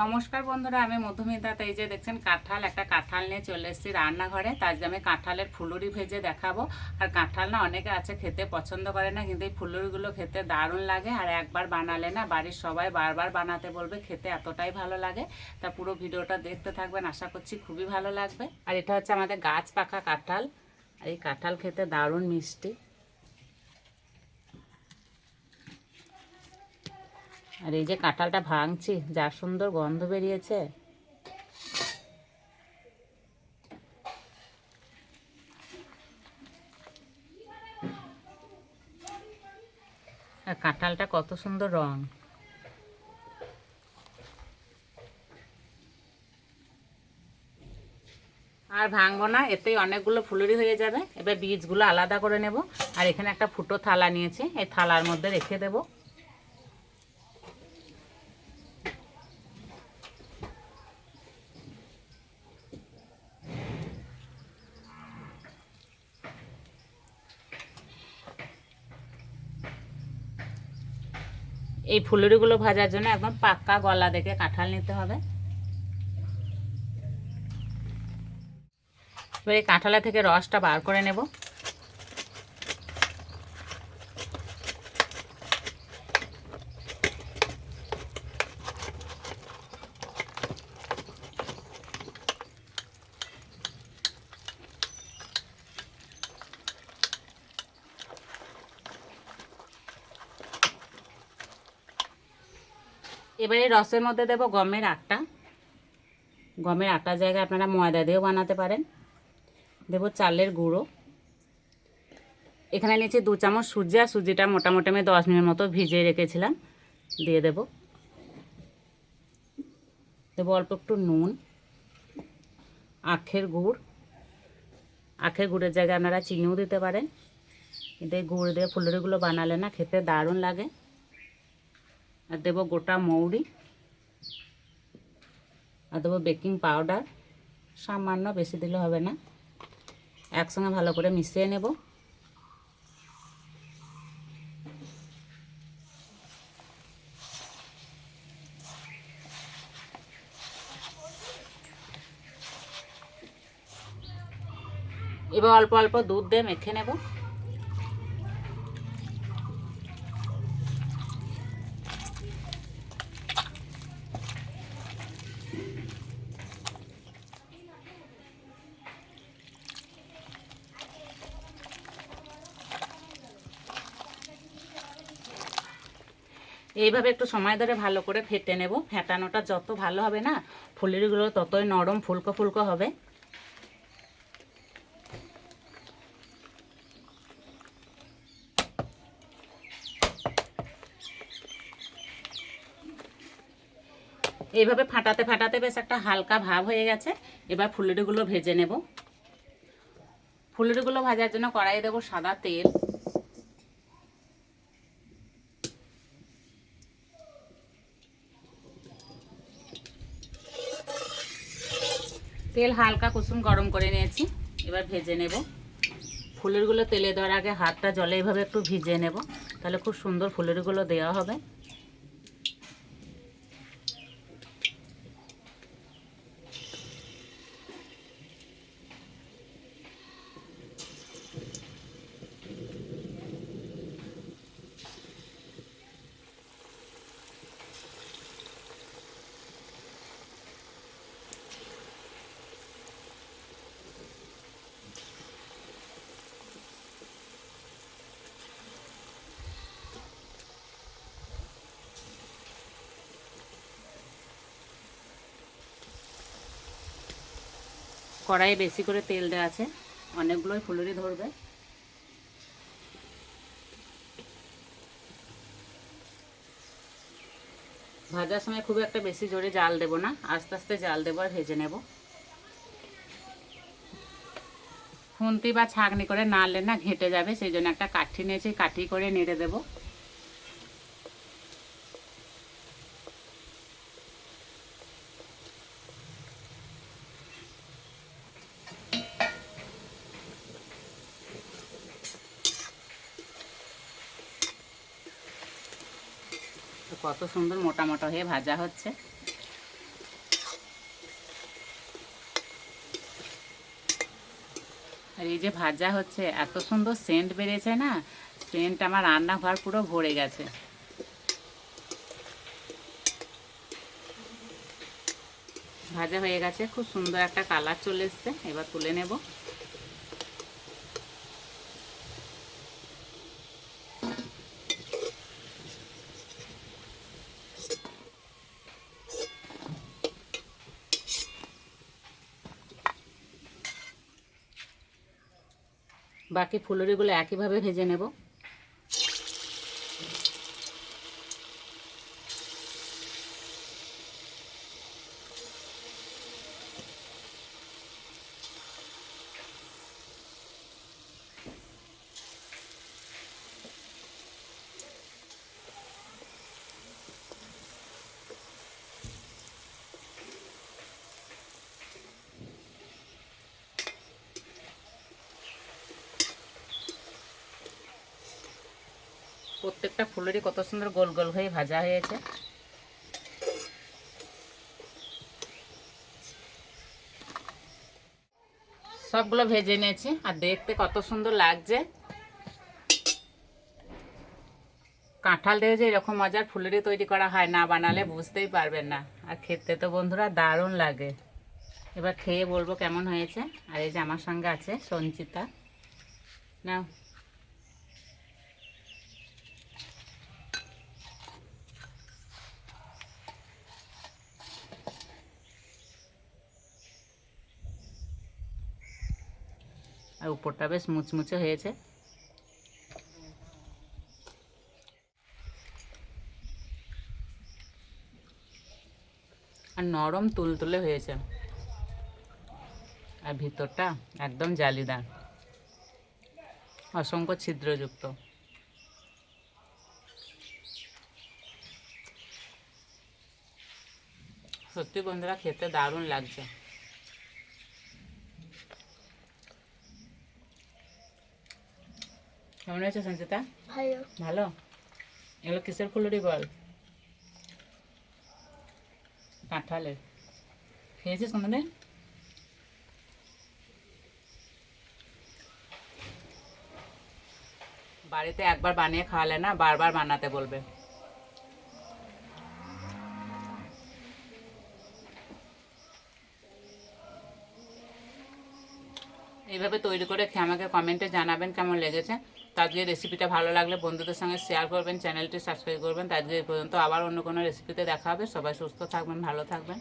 নমস্কার বন্ধুরা, আমি মধুমিতা। তো এই যে দেখছেন কাঁঠাল, একটা কাঁঠাল নিয়ে চলে এসেছি রান্নাঘরে। তো আজকে আমি কাঁঠালের ফুলুরি ভেজে দেখাবো। আর কাঁঠাল না অনেকে আছে খেতে পছন্দ করে না, কিন্তু এই ফুলুরিগুলো খেতে দারুণ লাগে। আর একবার বানালে না বাড়ির সবাই বারবার বানাতে বলবে, খেতে এতটাই ভালো লাগে। তা পুরো ভিডিওটা দেখতে থাকবেন, আশা করছি খুবই ভালো লাগবে। আর এটা হচ্ছে আমাদের গাছ পাকা কাঁঠাল। আর এই কাঁঠাল খেতে দারুণ মিষ্টি। আর এই যে কাঁঠালটা ভাঙছি, যা সুন্দর গন্ধ বেরিয়েছে। আর কাঁঠালটা কত সুন্দর রং। আর ভাঙবো না, এতেই অনেকগুলো ফুলুরি হয়ে যাবে। এবার বীজগুলো আলাদা করে নেব। আর এখানে একটা ফুটো থালা নিয়েছি, এই থালার মধ্যে রেখে দেব। এই ফুলুরিগুলো ভাজার জন্য একদম পাক্কা গলা দেখে কাঁঠাল নিতে হবে। এবার এই কাঁঠালা থেকে রসটা বার করে নেব। এবারে রসের মধ্যে দেব গমের আটা। গমের আটার জায়গায় আপনারা ময়দা দিয়েও বানাতে পারেন। দেব চালের গুঁড়ো। এখানে নিচে 2 চামচ সুজি, আর সুজিটা মোটামুটি আমি 10 মিনিট মতো ভিজিয়ে রেখেছিলাম, দিয়ে দেব। দেব অল্প একটু নুন, আখের গুড়। আখের গুড়ের জায়গায় আপনারা চিনিও দিতে পারেন, কিন্তু এই গুড় দিয়ে ফুলুরিগুলো বানালে না খেতে দারুণ লাগে। আর দেবো গোটা মৌরি, আর দেবো বেকিং পাউডার সামান্য, বেশি দিলে হবে না। একসঙ্গে ভালো করে মিশিয়ে নেব। এবার অল্প অল্প দুধ দিয়ে মেখে নেব। এইভাবে একটু সময় ধরে ভালো করে ফেটে নেব। ফেটানোটা যত ভালো হবে না, ফুলুরিগুলো ততই নরম ফুলকো ফুলকো হবে। এইভাবে ফাটাতে ফাটাতে বেশ একটা হালকা ভাব হয়ে গেছে। এবার ফুলুরিগুলো ভেজে নেব। ফুলুরিগুলো ভাজার জন্য কড়াইয়ে দেবো সাদা তেল। তেল হালকা কুসুম গরম করে নিয়েছি, এবার ভেজে নেব। ফুলুরিগুলো তেলে দেওয়ার আগে হাতটা জলে এইভাবে একটু ভিজিয়ে নেব, তাহলে খুব সুন্দর ফুলুরিগুলো দেওয়া হবে। কড়াইয়ে বেশি করে তেল দেওয়া আছে, অনেকগুলোই ফুলুরি ধরবে। ভাজার সময় খুব একটা বেশি জোরে জাল দেব না, আস্তে আস্তে জাল দেবো আর ভেজে নেব। খুন্তি বা ছাঁকনি করে নাড়লে না ঘেঁটে যাবে, সেই জন্য একটা কাঠি নিয়েছি, কাঠি করে নেড়ে দেব। কত সুন্দর মোটা মোটা হয়ে ভাজা হচ্ছে। আর এই যে ভাজা হচ্ছে, এত সুন্দর সেন্ট বেরিয়েছে না, সেন্ট আমার রান্নাঘর পুরো ভরে গেছে। ভাজা হয়ে গেছে, খুব সুন্দর একটা কালার চলে এসছে। এবার তুলে নেব। বাকি ফুলুরিগুলো একইভাবে ভেজে নেব। প্রত্যেকটা ফুলেরই কত সুন্দর গোল গোল হয়ে ভাজা হয়েছে। সবগুলো ভেজে নিয়েছি, আর দেখতে কত সুন্দর লাগছে। কাঁঠাল দিয়ে যে এরকম মজার ফুলুরি তৈরি করা হয়, না বানালে বুঝতেই পারবেন না। আর খেতে তো বন্ধুরা দারুণ লাগে। এবার খেয়ে বলবো কেমন হয়েছে। আর এই যে আমার সঙ্গে আছে সঞ্চিতা, নাও। আর উপরটা বেশ মুচমুচে হয়েছে। আর নরম তুলতুলে হয়েছে, আর ভিতরটা একদম জালিদার, অসংখ্য ছিদ্রযুক্ত। সত্যি বন্ধুরা খেতে দারুণ লাগছে। কেমন হয়েছে সঞ্চিতা? ভালো। ভালো। এগুলো কিসের ফুলুরি বল? কাঁঠালের। খেয়েছিস কোনোদিন? বাড়িতে একবার বানিয়ে খাওয়ালে না বারবার বানাতে বলবে। এইভাবে তৈরি করে খেয়ে আমাকে কমেন্টে জানাবেন কেমন লেগেছে। তার রেসিপিটা ভালো লাগলে বন্ধুদের সঙ্গে শেয়ার করবেন, চ্যানেলটি সাবস্ক্রাইব করবেন। তার এই পর্যন্ত আবার অন্য কোনো রেসিপিতে দেখা হবে। সবাই সুস্থ থাকবেন, ভালো থাকবেন।